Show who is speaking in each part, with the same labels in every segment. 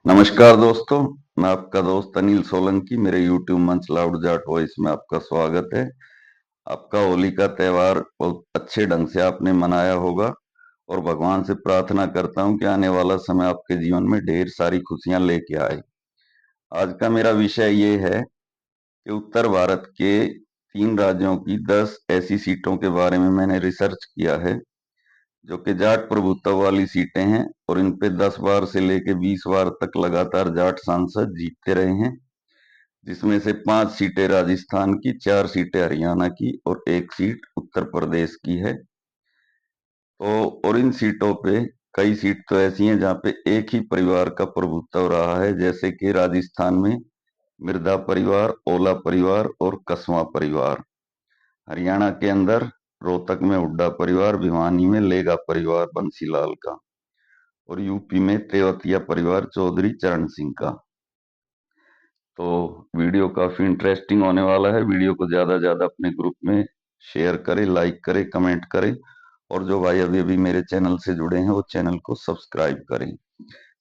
Speaker 1: नमस्कार दोस्तों, मैं आपका दोस्त अनिल सोलंकी। मेरे यूट्यूब मंच लाउड जाट वॉइस में आपका स्वागत है। आपका होली का त्योहार बहुत अच्छे ढंग से आपने मनाया होगा और भगवान से प्रार्थना करता हूं कि आने वाला समय आपके जीवन में ढेर सारी खुशियां लेके आए। आज का मेरा विषय ये है कि उत्तर भारत के 3 राज्यों की 10 ऐसी सीटों के बारे में मैंने रिसर्च किया है जो कि जाट प्रभुत्व वाली सीटें हैं और इन पे 10 बार से लेके 20 बार तक लगातार जाट सांसद जीतते रहे हैं, जिसमें से 5 सीटें राजस्थान की, 4 सीटें हरियाणा की और 1 सीट उत्तर प्रदेश की है। तो और इन सीटों पे कई सीट तो ऐसी हैं जहाँ पे एक ही परिवार का प्रभुत्व रहा है, जैसे कि राजस्थान में मिर्धा परिवार, ओला परिवार और कसवा परिवार। हरियाणा के अंदर रोहतक में हुड्डा परिवार, भिवानी में लेगा परिवार बंसीलाल का और यूपी में तेवतिया परिवार चौधरी चरण सिंह का। तो वीडियो काफी इंटरेस्टिंग होने वाला है। वीडियो को ज्यादा ज्यादा अपने ग्रुप में शेयर करें, लाइक करें, कमेंट करें और जो भाई अभी अभी मेरे चैनल से जुड़े हैं वो चैनल को सब्सक्राइब करें।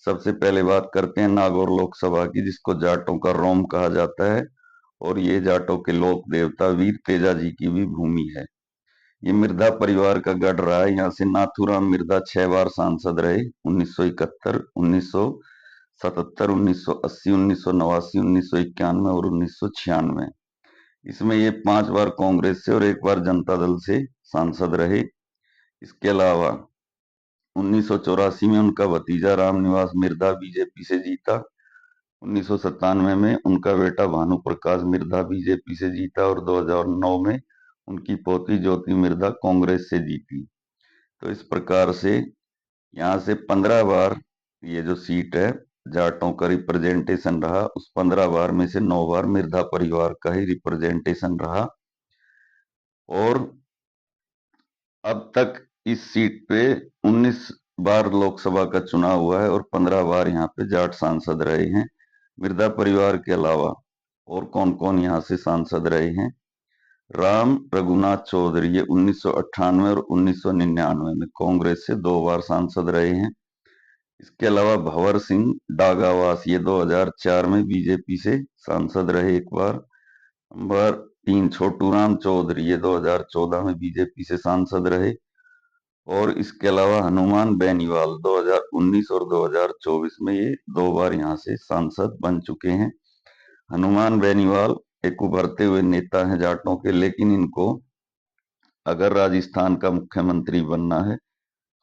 Speaker 1: सबसे पहले बात करते हैं नागौर लोकसभा की, जिसको जाटों का रोम कहा जाता है और ये जाटों के लोक देवता वीर तेजा जी की भी भूमि है। ये मिर्धा परिवार का गढ़ रहा है। यहाँ से नाथूराम मिर्धा 6 बार सांसद रहे, 1971, 1977, 1980, 1989, 1991 और 1996। इसमें ये 5 बार कांग्रेस से और 1 बार जनता दल से सांसद रहे। इसके अलावा 1984 में उनका भतीजा रामनिवास मिर्धा बीजेपी से जीता। 1997 में उनका बेटा भानु प्रकाश मिर्धा बीजेपी से जीता और 2009 में उनकी पोती ज्योति मिर्धा कांग्रेस से जीती। तो इस प्रकार से यहाँ से 15 बार ये जो सीट है जाटों का रिप्रेजेंटेशन रहा। उस 15 बार में से 9 बार मिर्धा परिवार का ही रिप्रेजेंटेशन रहा और अब तक इस सीट पे 19 बार लोकसभा का चुनाव हुआ है और 15 बार यहाँ पे जाट सांसद रहे हैं। मिर्धा परिवार के अलावा और कौन कौन यहाँ से सांसद रहे हैं? राम रघुनाथ चौधरी, ये 1998 और 1999 में कांग्रेस से 2 बार सांसद रहे हैं। इसके अलावा भंवर सिंह डागावास, ये 2004 में बीजेपी से सांसद रहे 1 बार। नंबर 3 छोटूराम चौधरी, ये 2014 में बीजेपी से सांसद रहे। और इसके अलावा हनुमान बेनीवाल 2019 और 2024 में ये 2 बार यहाँ से सांसद बन चुके हैं। हनुमान बेनीवाल एक उभरते हुए नेता हैं जाटों के, लेकिन इनको अगर राजस्थान का मुख्यमंत्री बनना है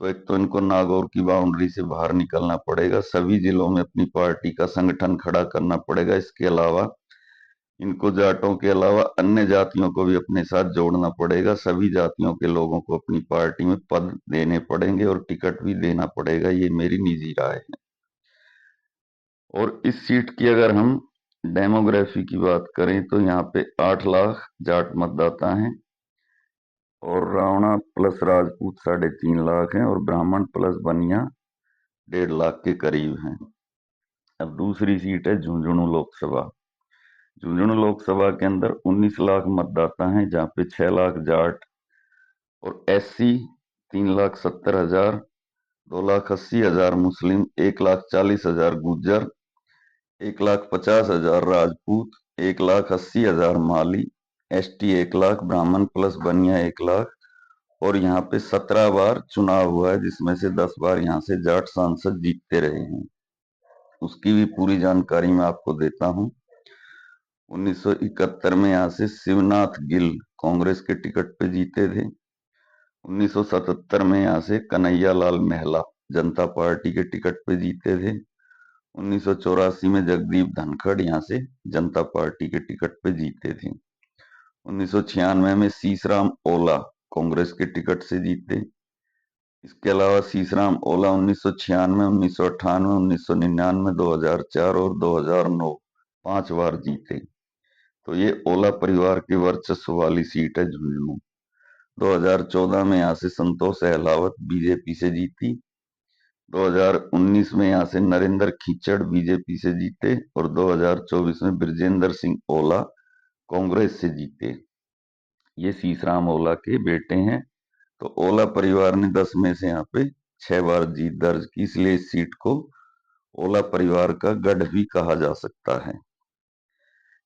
Speaker 1: तो एक तो इनको नागौर की बाउंड्री से बाहर निकलना पड़ेगा, सभी जिलों में अपनी पार्टी का संगठन खड़ा करना पड़ेगा। इसके अलावा इनको जाटों के अलावा अन्य जातियों को भी अपने साथ जोड़ना पड़ेगा। सभी जातियों के लोगों को अपनी पार्टी में पद देने पड़ेंगे और टिकट भी देना पड़ेगा। ये मेरी निजी राय है। और इस सीट की अगर हम डेमोग्राफी की बात करें तो यहाँ पे 8 लाख जाट मतदाता हैं और रावणा प्लस राजपूत 3.5 लाख हैं और ब्राह्मण प्लस बनिया 1.5 लाख के करीब हैं। अब दूसरी सीट है झुंझुनू लोकसभा। झुंझुनू लोकसभा के अंदर 19 लाख मतदाता हैं, जहाँ पे 6 लाख जाट और एससी 3,70,000, 2,80,000 मुस्लिम, 1,40,000 गुज्जर, 1,50,000 राजपूत, 1,80,000 माली, एसटी 1 लाख, ब्राह्मण प्लस बनिया 1 लाख। और यहाँ पे 17 बार चुनाव हुआ है, जिसमें से 10 बार यहाँ से जाट सांसद जीतते रहे हैं। उसकी भी पूरी जानकारी मैं आपको देता हूँ। 1971 में यहाँ से शिवनाथ गिल कांग्रेस के टिकट पे जीते थे। 1977 में यहाँ से कन्हैया लाल मेहला जनता पार्टी के टिकट पे जीते थे। 1984 में जगदीप धनखड़ यहाँ से जनता पार्टी के टिकट पे जीते थे। 1996 में सीसराम ओला कांग्रेस के टिकट से जीते। इसके अलावा सीसराम ओला 1996, 1998, 1999, 2004 और 2009 5 बार जीते। तो ये ओला परिवार के वर्चस्व वाली सीट है झुंझुनू। 2014 में यहाँ से संतोष अहलावत बीजेपी से जीती। 2019 में यहाँ से नरेंद्र खीचड़ बीजेपी से जीते और 2024 में ब्रजेंद्र सिंह ओला कांग्रेस से जीते। ये सीसराम ओला के बेटे हैं। तो ओला परिवार ने 10 में से यहाँ पे 6 बार जीत दर्ज की, इसलिए इस सीट को ओला परिवार का गढ़ भी कहा जा सकता है।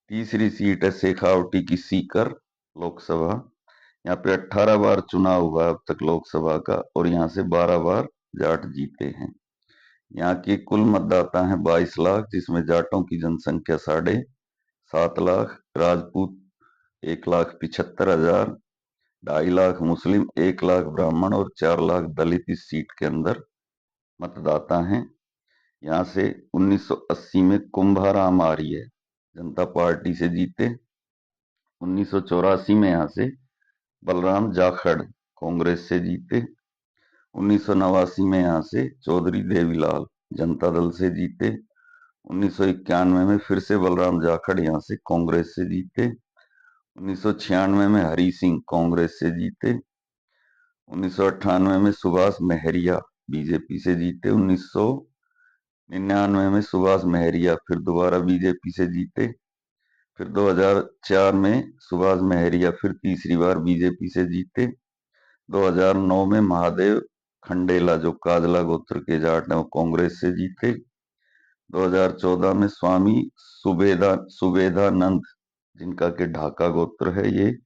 Speaker 1: तीसरी सीट है शेखावटी की सीकर लोकसभा। यहाँ पे 18 बार चुनाव हुआ अब तक लोकसभा का, और यहाँ से 12 बार जाट जीते हैं। यहाँ के कुल मतदाता हैं 22 लाख, जिसमें जाटों की जनसंख्या 7.5 लाख, राजपूत 1,75,000, 2.5 लाख मुस्लिम, 1 लाख ब्राह्मण और 4 लाख दलित इस सीट के अंदर मतदाता हैं। यहाँ से 1980 में कुंभाराम आर्य जनता पार्टी से जीते। 1984 में यहाँ से बलराम जाखड़ कांग्रेस से जीते। 1989 में यहाँ से चौधरी देवीलाल जनता दल से जीते। 1991 में फिर से बलराम जाखड़ यहाँ से कांग्रेस से जीते। 1996 में हरि सिंह कांग्रेस से जीते। 1998 में सुभाष महरिया बीजेपी से जीते। 1999 में सुभाष महरिया फिर दोबारा बीजेपी से जीते। फिर 2004 में सुभाष महरिया फिर तीसरी बार बीजेपी से जीते। 2009 में महादेव खंडेला जो काजला गोत्र के जाट हैं वो कांग्रेस से जीते। 2014 में स्वामी सुबेदानंद जिनका के ढाका गोत्र है ये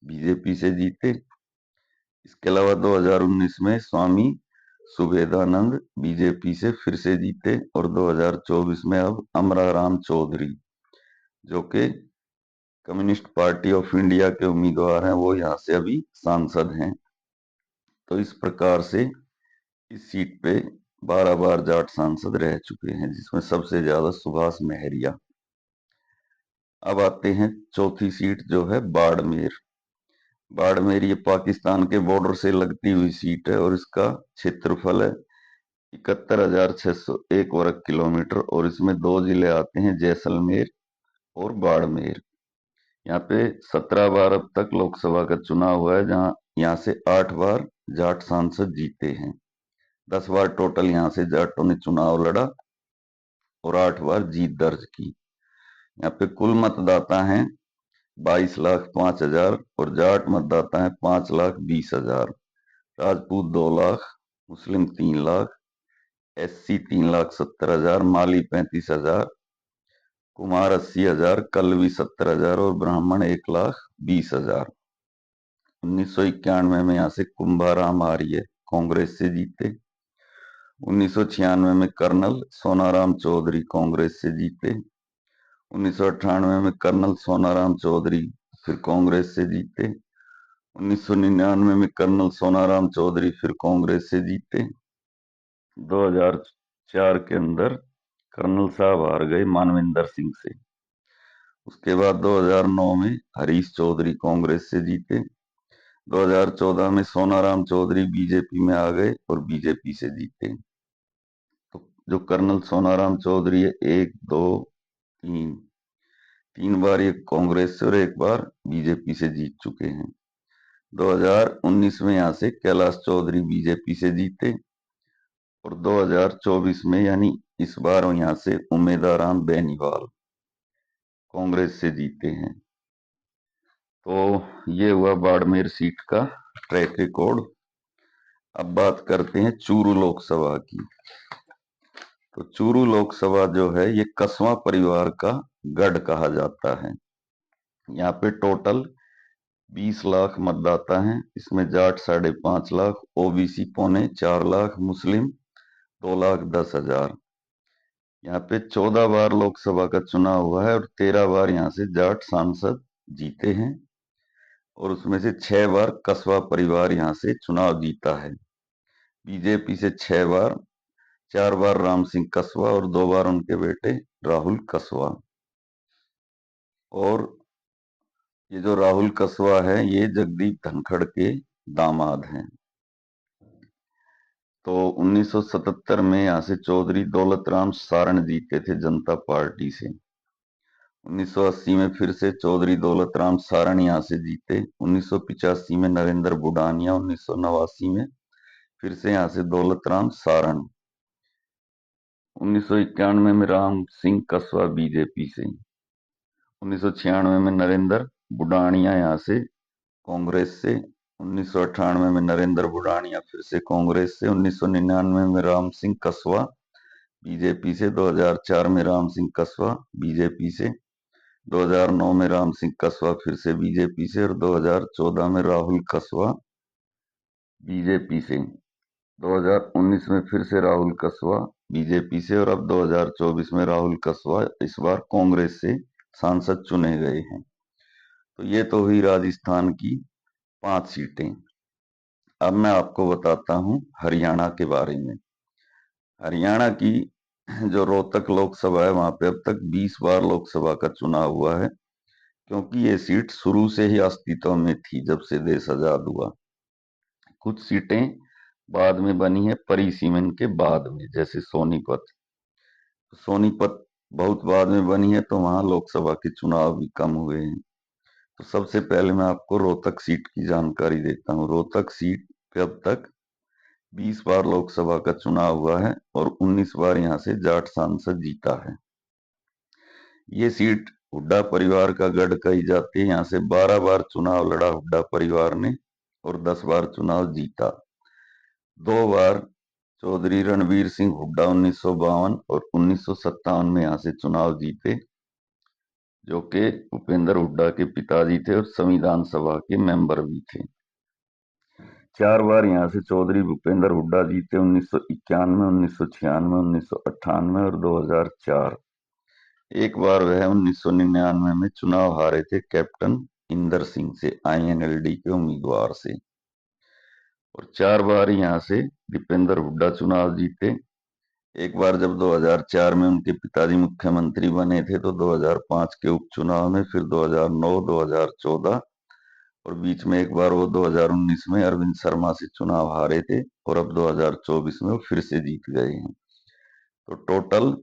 Speaker 1: बीजेपी से जीते। इसके अलावा 2019 में स्वामी सुबेदानंद बीजेपी से फिर से जीते, और 2024 में अब अमराराम चौधरी जो कि कम्युनिस्ट पार्टी ऑफ इंडिया के उम्मीदवार हैं वो यहाँ से अभी सांसद हैं। तो इस प्रकार से इस सीट पे 12 बार जाट सांसद रह चुके हैं, जिसमें सबसे ज्यादा सुभाष महरिया। अब आते हैं चौथी सीट जो है बाड़मेर। बाड़मेर ये पाकिस्तान के बॉर्डर से लगती हुई सीट है और इसका क्षेत्रफल है 71,601 वर्ग किलोमीटर, और इसमें 2 जिले आते हैं, जैसलमेर और बाड़मेर। यहाँ पे 17 बार अब तक लोकसभा का चुनाव हुआ है, जहाँ यहाँ से 8 बार जाट सांसद जीते हैं। 10 बार टोटल यहाँ से जाटों ने चुनाव लड़ा और 8 बार जीत दर्ज की। यहाँ पे कुल मतदाता हैं 22,05,000 और जाट मतदाता हैं 5,20,000। राजपूत 2 लाख, मुस्लिम 3 लाख, SC 3,70,000, माली 35,000, कुमार 80,000, कल्वी 70,000 और ब्राह्मण 1,20,000। 1991 में यहाँ से कुंभाराम आर्य कांग्रेस से जीते। 1996 में कर्नल सोनाराम चौधरी कांग्रेस से जीते। 1998 में कर्नल सोनाराम चौधरी फिर कांग्रेस से जीते। 1999 में कर्नल सोनाराम चौधरी फिर कांग्रेस से जीते। 2004 के अंदर कर्नल साहब हार गए मानविंदर सिंह से। उसके बाद 2009 में हरीश चौधरी कांग्रेस से जीते। 2014 में सोनाराम चौधरी बीजेपी में आ गए और बीजेपी से जीते। तो जो कर्नल सोनाराम चौधरी है, 1, 2, 3 बार ये कांग्रेस से और 1 बार बीजेपी से जीत चुके हैं। 2019 में यहाँ से कैलाश चौधरी बीजेपी से जीते और 2024 में यानी इस बार यहाँ से उमेदाराम बेनीवाल कांग्रेस से जीते हैं। तो ये हुआ बाड़मेर सीट का ट्रैक रिकॉर्ड। अब बात करते हैं चूरू लोकसभा की। तो चूरू लोकसभा जो है ये कस्वा परिवार का गढ़ कहा जाता है। यहाँ पे टोटल 20 लाख मतदाता हैं। इसमें जाट 5.5 लाख, OBC 3.25 लाख, मुस्लिम 2,10,000। यहाँ पे 14 बार लोकसभा का चुनाव हुआ है और 13 बार यहाँ से जाट सांसद जीते हैं, और उसमें से 6 बार कस्वा परिवार यहाँ से चुनाव जीता है। बीजेपी से 6 बार, 4 बार राम सिंह कस्वा और 2 बार उनके बेटे राहुल कस्वा। और ये जो राहुल कस्वा है ये जगदीप धनखड़ के दामाद हैं। तो 1977 में यहाँ से चौधरी दौलत राम सारण जीते थे जनता पार्टी से। 1980 में फिर से चौधरी दौलत राम सारण यहाँ से जीते। 1985 में नरेंद्र बुडानिया, 1989 में फिर से यहाँ से दौलत राम सारण। 1991 में राम सिंह कस्वा बीजेपी से। 1996 में नरेंद्र बुडानिया यहाँ से कांग्रेस से। 1998 में नरेंद्र बुडानिया फिर से कांग्रेस से। 1999 में राम सिंह कस्वा बीजेपी से। 2004 में राम सिंह कसवा बीजेपी से। 2009 में राम सिंह कसवा फिर से बीजेपी से, और 2014 में राहुल कसवा बीजेपी से। 2019 में फिर से राहुल कसवा बीजेपी से, और अब 2024 में राहुल कसवा इस बार कांग्रेस से सांसद चुने गए हैं। तो ये तो हुई राजस्थान की 5 सीटें। अब मैं आपको बताता हूं हरियाणा के बारे में। हरियाणा की जो रोहतक लोकसभा है, वहां पे अब तक 20 बार लोकसभा का चुनाव हुआ है, क्योंकि ये सीट शुरू से ही अस्तित्व में थी जब से देश आजाद हुआ। कुछ सीटें बाद में बनी है परिसीमन के बाद में, जैसे सोनीपत। सोनीपत बहुत बाद में बनी है, तो वहां लोकसभा के चुनाव भी कम हुए हैं। तो सबसे पहले मैं आपको रोहतक सीट की जानकारी देता हूँ। रोहतक सीट पे अब तक 20 बार लोकसभा का चुनाव हुआ है, और 19 बार यहाँ से जाट सांसद जीता है। ये सीट हुड्डा परिवार का गढ़ कही जाती है। यहाँ से 12 बार चुनाव लड़ा हुड्डा परिवार ने, और 10 बार चुनाव जीता। 2 बार चौधरी रणवीर सिंह हुड्डा 1952 और 1957 में यहाँ से चुनाव जीते, जो कि भूपेंद्र हुड्डा के पिताजी थे और संविधान सभा के मेंबर भी थे। 4 बार यहाँ से चौधरी भूपेंद्र हुड्डा जीते, 1991, 1996, 1998 और 2004। एक बार वह 1999 में चुनाव हारे थे कैप्टन इंदर सिंह से, आईएनएलडी के उम्मीदवार से। और 4 बार यहाँ से दीपेंद्र हुड्डा चुनाव जीते। एक बार जब 2004 में उनके पिताजी मुख्यमंत्री बने थे, तो 2005 के उपचुनाव में, फिर 2009, 2014, और बीच में एक बार वो 2019 में अरविंद शर्मा से चुनाव हारे थे, और अब 2024 में वो फिर से जीत गए हैं। तो टोटल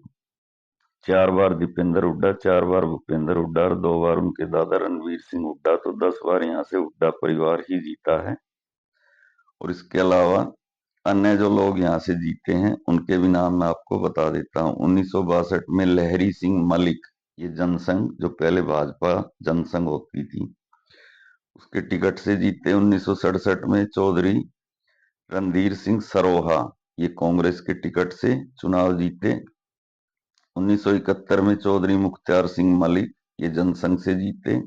Speaker 1: 4 बार दीपेंद्र हुड्डा, 4 बार भूपेंद्र हुड्डा, और 2 बार उनके दादा रणवीर सिंह हुड्डा। तो 10 बार यहाँ से हुड्डा परिवार ही जीता है। और इसके अलावा अन्य जो लोग यहाँ से जीते हैं, उनके भी नाम मैं आपको बता देता हूँ। 1962 में लहरी सिंह मलिक, ये जनसंघ, जो पहले भाजपा जनसंघ होती थी, उसके टिकट से जीते। 1967 में चौधरी रणधीर सिंह सरोहा, ये कांग्रेस के टिकट से चुनाव जीते। 1971 में चौधरी मुख्तार सिंह मलिक, ये जनसंघ से जीते।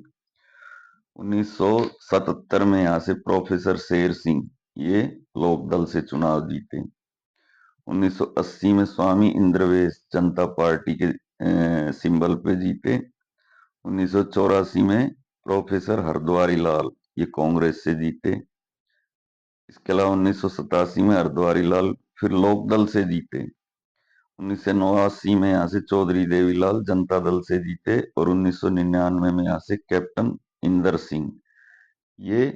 Speaker 1: 1977 में यहाँ से प्रोफेसर शेर सिंह, ये लोकदल से चुनाव जीते। 1980 में स्वामी इंद्रवेश जनता पार्टी के सिंबल पे जीते। 1984 में प्रोफेसर हरद्वारी लाल, ये कांग्रेस से जीते। इसके अलावा 1987 में हरद्वारी लाल फिर लोकदल से जीते। 1989 में यहाँ से चौधरी देवीलाल जनता दल से जीते, और 1999 में यहाँ से कैप्टन इंदर सिंह, ये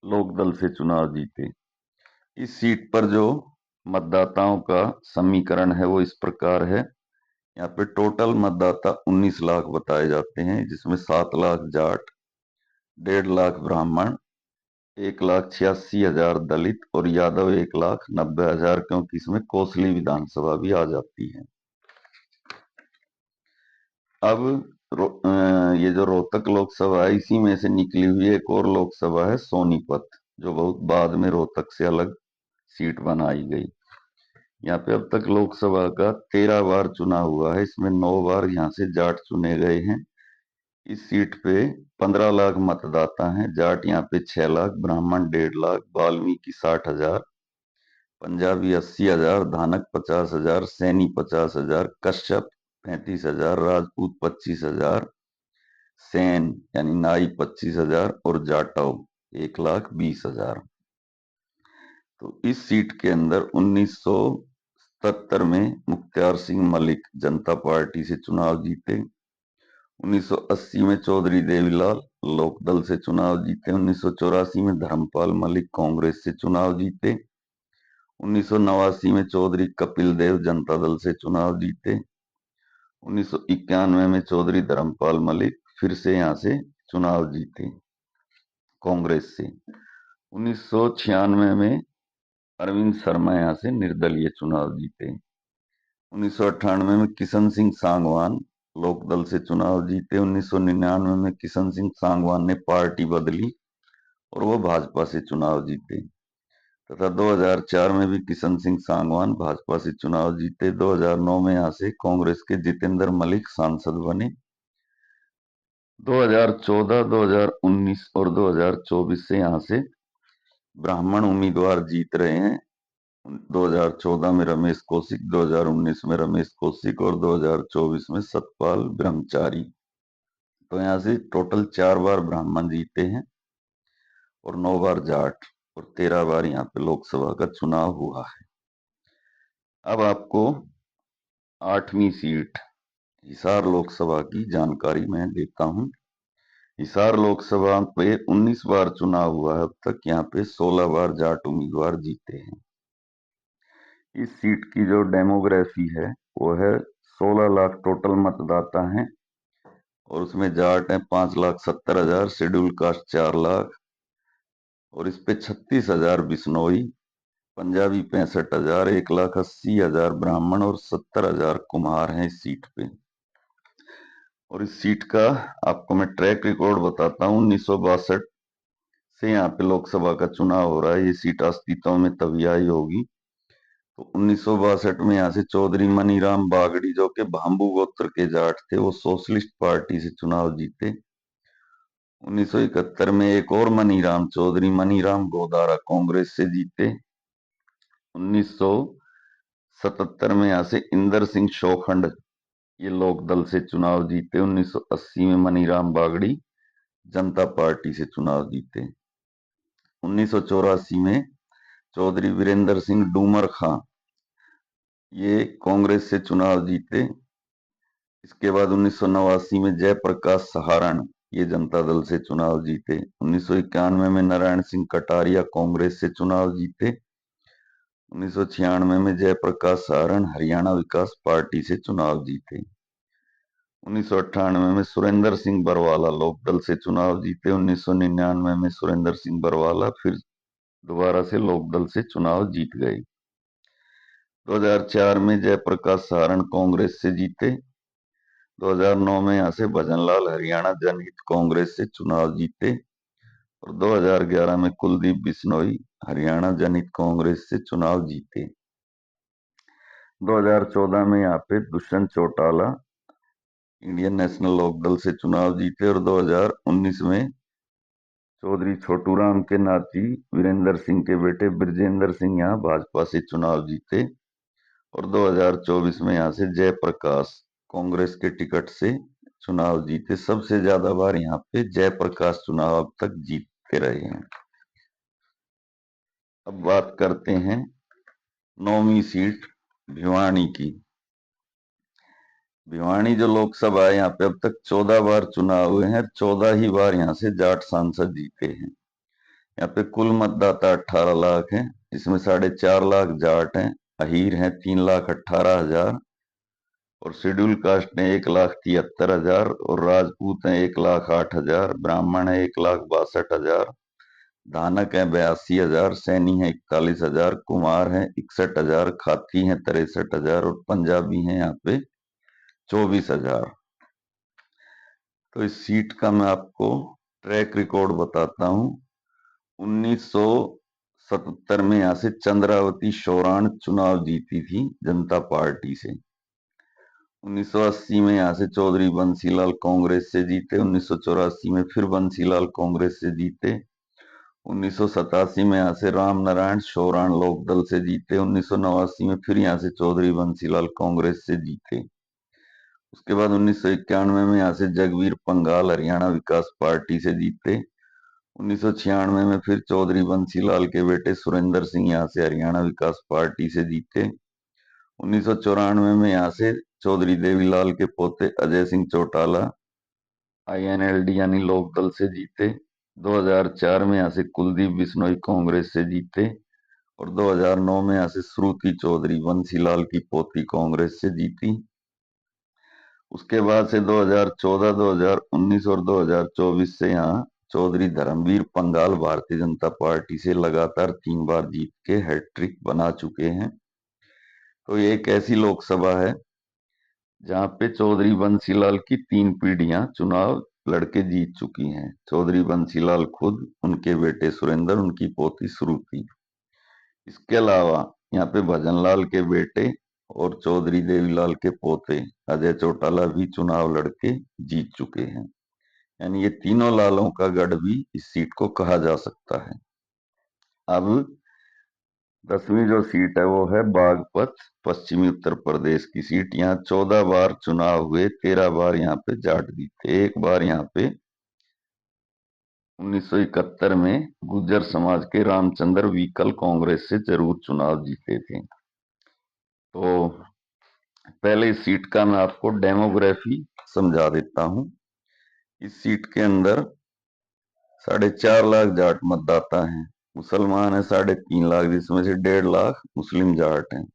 Speaker 1: लोकदल से चुनाव जीते। इस सीट पर जो मतदाताओं का समीकरण है वो इस प्रकार है। यहाँ पे टोटल मतदाता 19 लाख बताए जाते हैं, जिसमें 7 लाख जाट, 1.5 लाख ब्राह्मण, 1,86,000 दलित, और यादव 1,90,000, क्योंकि इसमें कोसली विधानसभा भी आ जाती है। अब ये जो रोहतक लोकसभा है, इसी में से निकली हुई एक और लोकसभा है सोनीपत, जो बहुत बाद में रोहतक से अलग सीट बनाई गई। यहाँ पे अब तक लोकसभा का 13 बार चुनाव हुआ है, इसमें 9 बार यहाँ से जाट चुने गए हैं। इस सीट पे 15 लाख मतदाता हैं। जाट यहाँ पे 6 लाख, ब्राह्मण 1.5 लाख, वाल्मीकि 60,000, पंजाबी 80,000, धानक 50,000, सैनी 50,000, कश्यप 35,000, राजपूत 25,000, सेन यानी नाई 25,000, और जाटव 1,20,000। तो इस सीट के अंदर 1977 में मुख्तार सिंह मलिक जनता पार्टी से चुनाव जीते। 1980 में चौधरी देवीलाल लोकदल से चुनाव जीते। 1984 में धर्मपाल मलिक कांग्रेस से चुनाव जीते। 1989 में चौधरी कपिल देव जनता दल से चुनाव जीते। 1991 में चौधरी धर्मपाल मलिक फिर से यहाँ से चुनाव जीते कांग्रेस से। 1996 में अरविंद शर्मा यहाँ से निर्दलीय चुनाव जीते। 1998 में किशन सिंह सांगवान लोकदल से चुनाव जीते। 1999 में किशन सिंह सांगवान ने पार्टी बदली, और वो भाजपा से चुनाव जीते। तथा 2004 में भी किशन सिंह सांगवान भाजपा से चुनाव जीते। 2009 में यहां से कांग्रेस के जितेंद्र मलिक सांसद बने। 2014, 2019 और 2024 से यहां से ब्राह्मण उम्मीदवार जीत रहे हैं। 2014 में रमेश कौशिक, 2019 में रमेश कौशिक और 2024 में सतपाल ब्रह्मचारी। तो यहाँ से टोटल 4 बार ब्राह्मण जीते हैं और 9 बार जाट और 13 बार यहाँ पे लोकसभा का चुनाव हुआ है। अब आपको 8वीं सीट हिसार लोकसभा की जानकारी मैं देता हूँ। हिसार लोकसभा पे 19 बार चुनाव हुआ है अब तक। यहाँ पे 16 बार जाट उम्मीदवार जीते हैं। इस सीट की जो डेमोग्राफी है वो है 16 लाख टोटल मतदाता हैं और उसमें जाट हैं 5,70,000, शेड्यूल कास्ट 4 लाख और इस पे 36,000 बिश्नोई, पंजाबी 65,000, 1,80,000 ब्राह्मण और 70,000 कुम्हार हैं इस सीट पे। और इस सीट का आपको मैं ट्रैक रिकॉर्ड बताता हूँ। 1962 से यहाँ पे लोकसभा का चुनाव हो रहा है। ये सीट अस्तित्व में तभी आई होगी। तो 1962 में यहाँ से चौधरी मनीराम बागड़ी, जो कि भाम्बू गोत्र के जाट थे, वो सोशलिस्ट पार्टी से चुनाव जीते। 1971 में एक और मनीराम चौधरी, मनीराम गोदारा, कांग्रेस से जीते। 1977 में यहाँ से इंदर सिंह शोखंड, ये लोकदल से चुनाव जीते। 1980 में मनीराम बागड़ी जनता पार्टी से चुनाव जीते। 1984 में चौधरी वीरेंद्र सिंह डूमर खां, ये कांग्रेस से चुनाव जीते। इसके बाद 1989 में जयप्रकाश सहारण, ये जनता दल से चुनाव जीते। 1991 में नारायण सिंह कटारिया कांग्रेस से चुनाव जीते। 1996 में जयप्रकाश सहारण हरियाणा विकास पार्टी से चुनाव जीते। 1998 में सुरेंद्र सिंह बरवाला लोकदल से चुनाव जीते। 1999 में सुरेंद्र सिंह बरवाला फिर दोबारा से लोकदल से चुनाव जीत गए। 2004 में जयप्रकाश सहारण कांग्रेस से जीते। 2009 में यहां से भजनलाल हरियाणा जनहित कांग्रेस से चुनाव जीते और 2011 में कुलदीप बिश्नोई हरियाणा जनहित कांग्रेस से चुनाव जीते। 2014 में यहाँ पे दुष्यंत चौटाला इंडियन नेशनल लोकदल से चुनाव जीते और 2019 में चौधरी छोटूराम के नाती वीरेंद्र सिंह के बेटे ब्रजेंद्र सिंह यहाँ भाजपा से चुनाव जीते और 2024 में यहाँ से जयप्रकाश कांग्रेस के टिकट से चुनाव जीते। सबसे ज्यादा बार यहाँ पे जयप्रकाश चुनाव अब तक जीतते रहे हैं। अब बात करते हैं 9वीं सीट भिवानी की। भिवानी जो लोकसभा है, यहाँ पे अब तक 14 बार चुनाव हुए हैं। 14 ही बार यहाँ से जाट सांसद जीते हैं। यहाँ पे कुल मतदाता 18 लाख हैं, इसमें 4.5 लाख जाट हैं, अहीर हैं 3,18,000 और शेड्यूल कास्ट है 1,73,000 और राजपूत हैं 1,08,000, ब्राह्मण है 1,62,000, धानक है 82,000, सैनी है 41,000, कुमार है 61,000, खाती है 63,000 और पंजाबी है यहाँ पे 24,000। तो इस सीट का मैं आपको ट्रैक रिकॉर्ड बताता हूँ। 1977 में यहाँ से चंद्रावती शौराण चुनाव जीती थी जनता पार्टी से। 1980 में यहाँ से चौधरी बंसीलाल कांग्रेस से जीते। 1984 में फिर बंसीलाल कांग्रेस से जीते। 1987 में यहाँ से राम नारायण शौराण लोकदल से जीते। 1989 में फिर यहाँ से चौधरी बंसीलाल कांग्रेस से जीते। उसके बाद 1991 में यहाँ से जगवीर पंगाल हरियाणा विकास पार्टी से जीते। 1996 में फिर चौधरी बंसीलाल के बेटे सुरेंद्र सिंह यहाँ से हरियाणा विकास पार्टी से जीते। 1994 में यहाँ से चौधरी देवीलाल के पोते अजय सिंह चौटाला INLD यानी लोकदल से जीते। 2004 में यहाँ से कुलदीप बिश्नोई कांग्रेस से जीते और 2009 में यहाँ से श्रुति चौधरी बंसीलाल की पोती कांग्रेस से जीती। उसके बाद से 2014, 2019 और 2024 से यहाँ चौधरी धर्मवीर पंगाल भारतीय जनता पार्टी से लगातार 3 बार जीत के हैट्रिक बना चुके हैं। तो ये एक ऐसी लोकसभा है जहां पे चौधरी बंसीलाल की 3 पीढ़ियां चुनाव लड़के जीत चुकी हैं। चौधरी बंसीलाल खुद, उनके बेटे सुरेंद्र, उनकी पोती श्रुति। इसके अलावा यहाँ पे भजन लाल के बेटे और चौधरी देवीलाल के पोते अजय चौटाला भी चुनाव लड़के जीत चुके हैं। यानी ये तीनों लालों का गढ़ भी इस सीट को कहा जा सकता है। अब 10वीं जो सीट है वो है बागपत, पश्चिमी उत्तर प्रदेश की सीट। यहाँ 14 बार चुनाव हुए, 13 बार यहाँ पे जाट जीते। एक बार यहाँ पे 1971 में गुर्जर समाज के रामचंद्र वीकल कांग्रेस से जरूर चुनाव जीते थे। तो पहले इस सीट का मैं आपको डेमोग्राफी समझा देता हूं। इस सीट के अंदर 4.5 लाख जाट मतदाता हैं, मुसलमान है 3.5 लाख, जिसमें से 1.5 लाख मुस्लिम जाट हैं।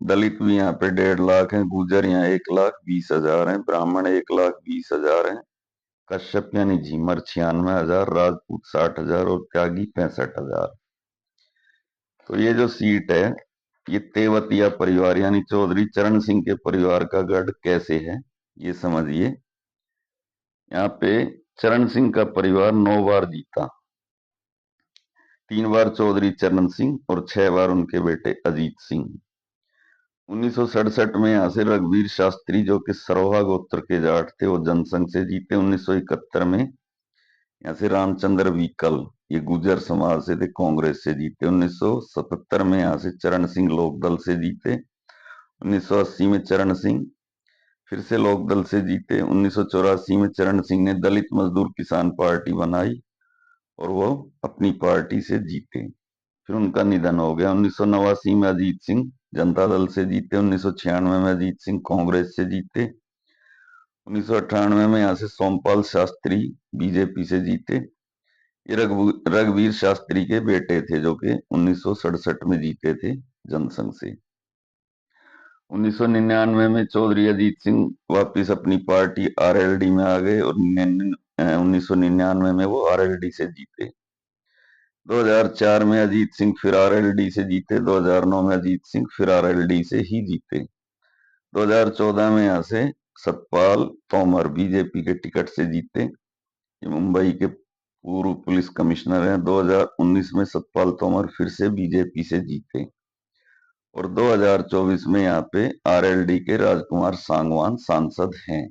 Speaker 1: दलित भी यहाँ पे 1.5 लाख हैं, गुर्जर यहाँ 1,20,000 हैं, ब्राह्मण 1,20,000 हैं, कश्यप यानी झीमर 96,000, राजपूत 60,000 और त्यागी 65,000। तो ये जो सीट है ये तेवतिया परिवार यानी चौधरी चरण सिंह के परिवार का गढ़ कैसे है ये समझिए। यहाँ पे चरण सिंह का परिवार 9 बार जीता, 3 बार चौधरी चरण सिंह और 6 बार उनके बेटे अजीत सिंह। 1967 में यहाँ से रघुवीर शास्त्री जो कि सरोहा गोत्र के जाट थे वो जनसंघ से जीते। 1971 में यहाँ से रामचंद्र वीकल ये गुर्जर समाज से थे, कांग्रेस से जीते। 1977 में यहाँ से चरण सिंह लोकदल से जीते। 1980 में चरण सिंह फिर से लोकदल से जीते। 1984 में चरण सिंह ने दलित मजदूर किसान पार्टी बनाई और वो अपनी पार्टी से जीते। फिर उनका निधन हो गया। 1989 में अजीत सिंह जनता दल से जीते। 1996 में अजीत सिंह कांग्रेस से जीते। 1998 में यहाँ से सोमपाल शास्त्री बीजेपी से जीते। ये रघुवीर शास्त्री के बेटे थे जो कि 1967 में जीते थे जनसंघ से। 1999 में चौधरी अजीत सिंह वापिस अपनी पार्टी आरएलडी में आ गए और 1999 में वो आरएलडी से जीते। 2004 में अजीत सिंह फिर आरएलडी से जीते। 2009 में अजीत सिंह फिर आरएलडी से ही जीते। 2014 में यहाँ से सतपाल तोमर बीजेपी के टिकट से जीते। ये मुंबई के पूर्व पुलिस कमिश्नर हैं। 2019 में सतपाल तोमर फिर से बीजेपी से जीते और 2024 में यहाँ पे आरएलडी के राजकुमार सांगवान सांसद हैं।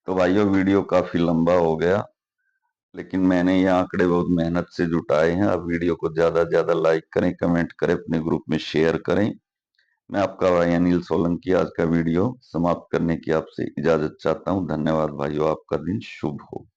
Speaker 1: तो भाइयों वीडियो काफी लंबा हो गया, लेकिन मैंने ये आंकड़े बहुत मेहनत से जुटाए हैं। आप वीडियो को ज्यादा से ज्यादा लाइक करें, कमेंट करें, अपने ग्रुप में शेयर करें। मैं आपका भाई अनिल सोलंकी आज का वीडियो समाप्त करने की आपसे इजाजत चाहता हूं। धन्यवाद भाइयों, आपका दिन शुभ हो।